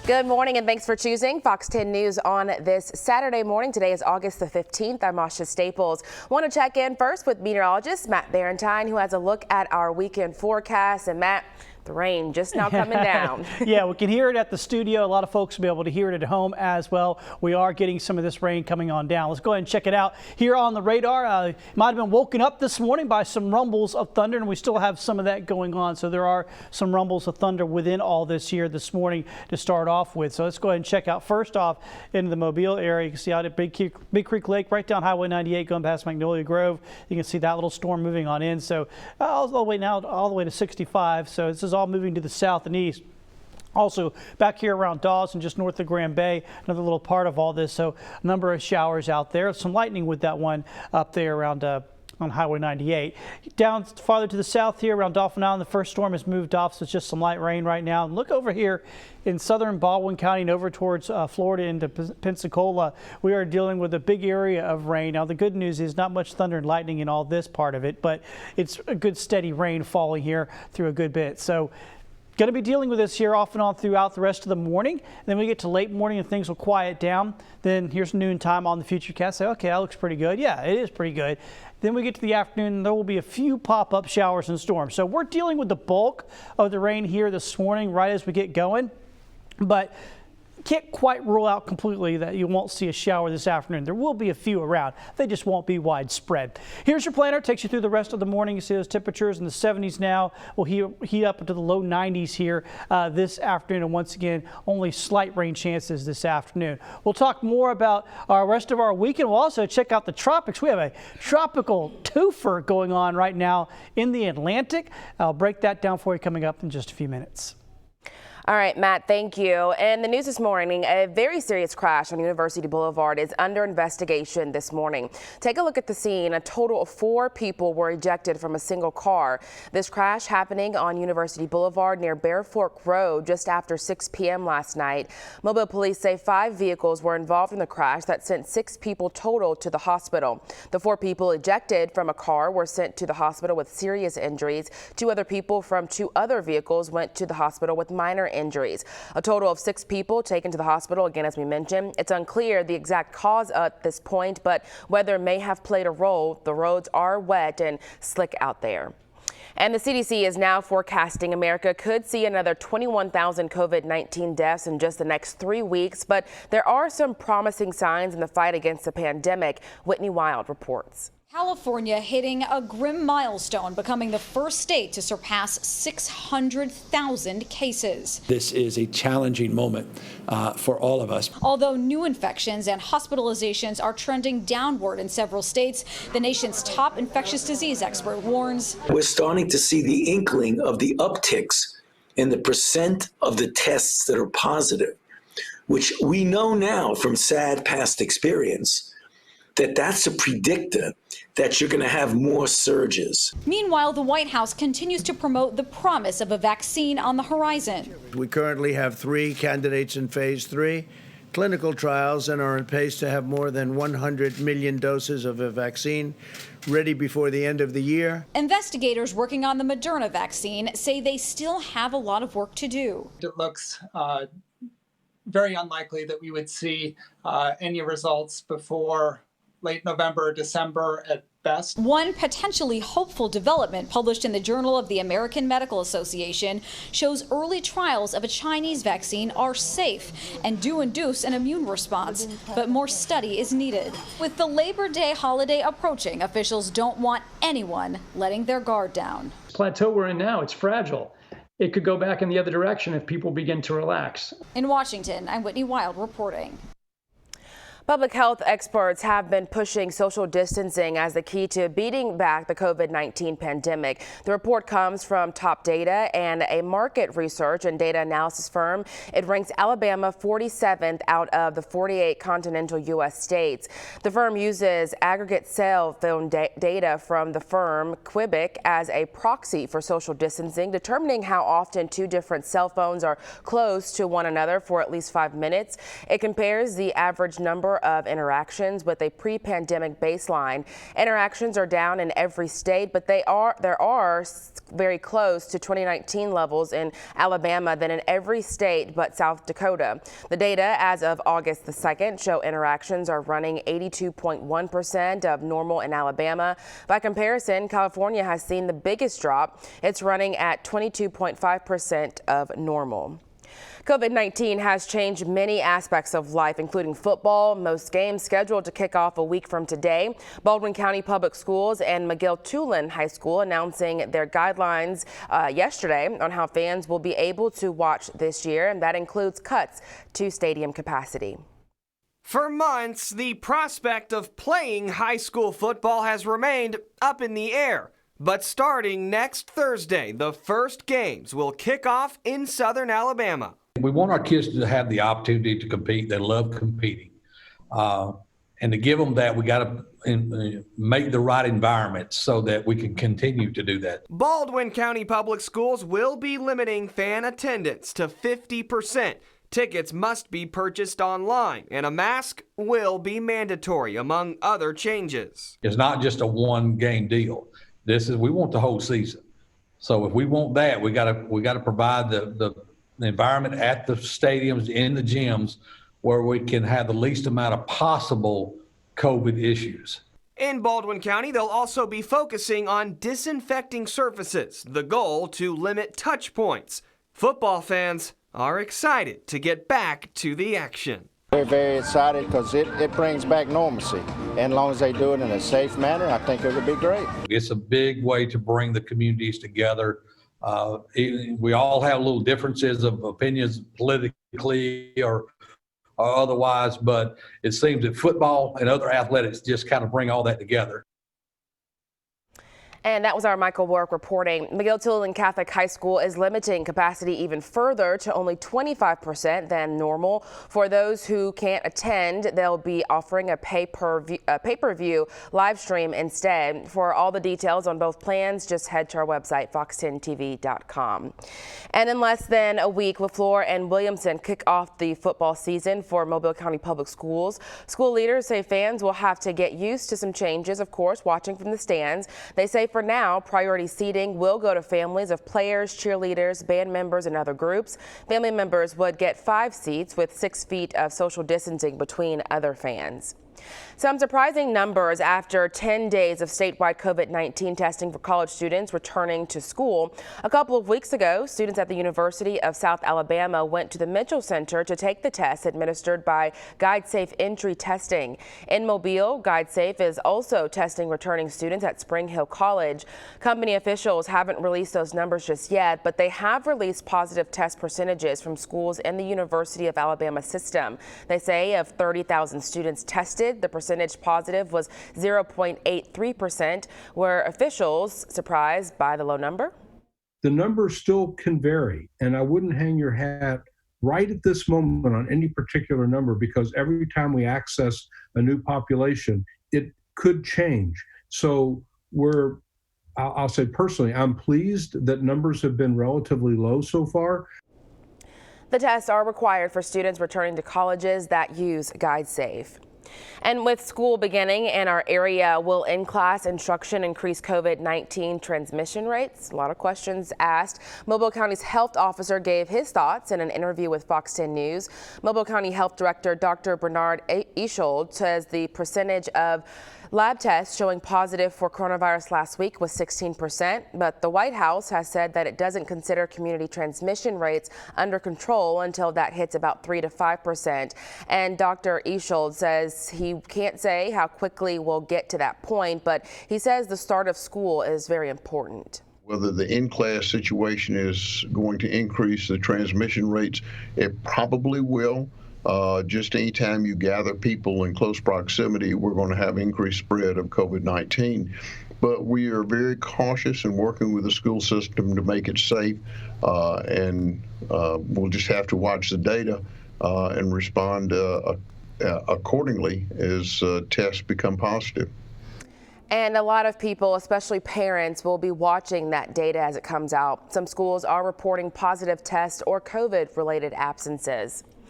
Good morning and thanks for choosing Fox 10 News on this Saturday morning. Today is August the 15th. I'm Asha Staples. Want to check in first with meteorologist Matt Barentine, who has a look at our weekend forecast. And Matt, the rain just now coming down. Yeah, we can hear it at the studio. A lot of folks will be able to hear it at home as well. We are getting some of this rain coming on down. Let's go ahead and check it out here on the radar. Might have been woken up this morning by some rumbles of thunder, and we still have some of that going on. So there are some rumbles of thunder within all this here this morning to start off with. So let's go ahead and check out first off into the Mobile area. You can see out at Big Creek Lake, right down Highway 98 going past Magnolia Grove. You can see that little storm moving on in. So all the way now, all the way to 65. So this is all moving to the south and east. Also back here around Dawes and just north of Grand Bay, another little part of all this. So a number of showers out there. Some lightning with that one up there around on Highway 98. Down farther to the south here around Dauphin Island, the first storm has moved off, so it's just some light rain right now. And look over here in southern Baldwin County and over towards Florida into Pensacola. We are dealing with a big area of rain. Now, the good news is not much thunder and lightning in all this part of it, but it's a good steady rain falling here through a good bit. So going to be dealing with this here off and on throughout the rest of the morning. Then we get to late morning and things will quiet down. Then here's noontime on the Futurecast. Say, okay, that looks pretty good. Yeah, it is pretty good. Then we get to the afternoon and there will be a few pop-up showers and storms. So we're dealing with the bulk of the rain here this morning right as we get going. But can't quite rule out completely that you won't see a shower this afternoon. There will be a few around. They just won't be widespread. Here's your planner. Takes you through the rest of the morning. You see those temperatures in the 70s now. We'll heat up into the low 90s here this afternoon. And once again, only slight rain chances this afternoon. We'll talk more about our rest of our weekend. We'll also check out the tropics. We have a tropical twofer going on right now in the Atlantic. I'll break that down for you coming up in just a few minutes. All right, Matt, thank you. And the news this morning, a very serious crash on University Boulevard is under investigation this morning. Take a look at the scene. A total of 4 people were ejected from a single car. This crash happening on University Boulevard near Bear Fork Road just after 6 p.m. last night. Mobile police say 5 vehicles were involved in the crash that sent 6 people total to the hospital. The 4 people ejected from a car were sent to the hospital with serious injuries. 2 other people from 2 other vehicles went to the hospital with minor injuries. A total of 6 people taken to the hospital. Again, as we mentioned, it's unclear the exact cause at this point, but weather may have played a role. The roads are wet and slick out there. And the CDC is now forecasting America could see another 21,000 COVID-19 deaths in just the next 3 weeks. But there are some promising signs in the fight against the pandemic. Whitney Wild reports. California hitting a grim milestone, becoming the first state to surpass 600,000 cases. This is a challenging moment for all of us. Although new infections and hospitalizations are trending downward in several states, the nation's top infectious disease expert warns we're starting to see the inkling of the upticks in the percent of the tests that are positive, which we know now from sad past experience that that's a predictor that you're going to have more surges. Meanwhile, the White House continues to promote the promise of a vaccine on the horizon. We currently have 3 candidates in phase 3 clinical trials and are on pace to have more than 100 million doses of a vaccine ready before the end of the year. Investigators working on the Moderna vaccine say they still have a lot of work to do. It looks very unlikely that we would see any results before late November or December at best. One potentially hopeful development published in the Journal of the American Medical Association shows early trials of a Chinese vaccine are safe and do induce an immune response, but more study is needed. With the Labor Day holiday approaching, officials don't want anyone letting their guard down. Plateau we're in now, it's fragile. It could go back in the other direction if people begin to relax. In Washington, I'm Whitney Wild reporting. Public health experts have been pushing social distancing as the key to beating back the COVID-19 pandemic. The report comes from Top Data and a market research and data analysis firm. It ranks Alabama 47th out of the 48 continental U.S. states. The firm uses aggregate cell phone data from the firm Quibic as a proxy for social distancing, determining how often 2 different cell phones are close to one another for at least 5 minutes. It compares the average number number of interactions with a pre-pandemic baseline. Interactions are down in every state, but there are very close to 2019 levels in Alabama than in every state but South Dakota. The data as of August the 2nd show interactions are running 82.1% of normal in Alabama. By comparison, California has seen the biggest drop. It's running at 22.5% of normal. COVID-19 has changed many aspects of life, including football. Most games scheduled to kick off a week from today. Baldwin County Public Schools and McGill-Tulane High School announcing their guidelines yesterday on how fans will be able to watch this year, and that includes cuts to stadium capacity. For months, the prospect of playing high school football has remained up in the air. But starting next Thursday, the first games will kick off in Southern Alabama. We want our kids to have the opportunity to compete. They love competing. And to give them that, we got to make the right environment so that we can continue to do that. Baldwin County Public Schools will be limiting fan attendance to 50%. Tickets must be purchased online, and a mask will be mandatory, among other changes. It's not just a one-game deal. We want the whole season. So if we want that, we got to provide the environment at the stadiums, in the gyms, where we can have the least amount of possible COVID issues. In Baldwin County, they'll also be focusing on disinfecting surfaces, the goal to limit touch points. Football fans are excited to get back to the action. We're very excited because it brings back normalcy. And as long as they do it in a safe manner, I think it would be great. It's a big way to bring the communities together. We all have little differences of opinions politically or otherwise, but it seems that football and other athletics just kind of bring all that together. And that was our Michael Warwick reporting. McGill-Tulane Catholic High School is limiting capacity even further to only 25% than normal. For those who can't attend, they'll be offering a pay-per-view live stream instead. For all the details on both plans, just head to our website, fox10tv.com. And in less than a week, LaFleur and Williamson kick off the football season for Mobile County Public Schools. School leaders say fans will have to get used to some changes, of course, watching from the stands. They say for now, priority seating will go to families of players, cheerleaders, band members, and other groups. Family members would get 5 seats with 6 feet of social distancing between other fans. Some surprising numbers after 10 days of statewide COVID-19 testing for college students returning to school. A couple of weeks ago, students at the University of South Alabama went to the Mitchell Center to take the test administered by GuideSafe Entry Testing. In Mobile, GuideSafe is also testing returning students at Spring Hill College. Company officials haven't released those numbers just yet, but they have released positive test percentages from schools in the University of Alabama system. They say of 30,000 students tested, the percentage positive was 0.83%. Were officials surprised by the low number? The numbers still can vary, and I wouldn't hang your hat right at this moment on any particular number, because every time we access a new population, it could change. So I'll say personally, I'm pleased that numbers have been relatively low so far. The tests are required for students returning to colleges that use GuideSafe. And with school beginning in our area, will in-class instruction increase COVID-19 transmission rates? A lot of questions asked. Mobile County's health officer gave his thoughts in an interview with Fox 10 News. Mobile County Health Director Dr. Bernard Ishold says the percentage of lab tests showing positive for coronavirus last week was 16%, but the White House has said that it doesn't consider community transmission rates under control until that hits about 3 to 5%. And Dr. Ishold says he can't say how quickly we'll get to that point, but he says the start of school is very important. Whether the in-class situation is going to increase the transmission rates, it probably will. Just anytime you gather people in close proximity, we're going to have increased spread of COVID-19. But we are very cautious and working with the school system to make it safe, and we'll just have to watch the data and respond accordingly as tests become positive. And a lot of people, especially parents, will be watching that data as it comes out. Some schools are reporting positive test or COVID-related absences.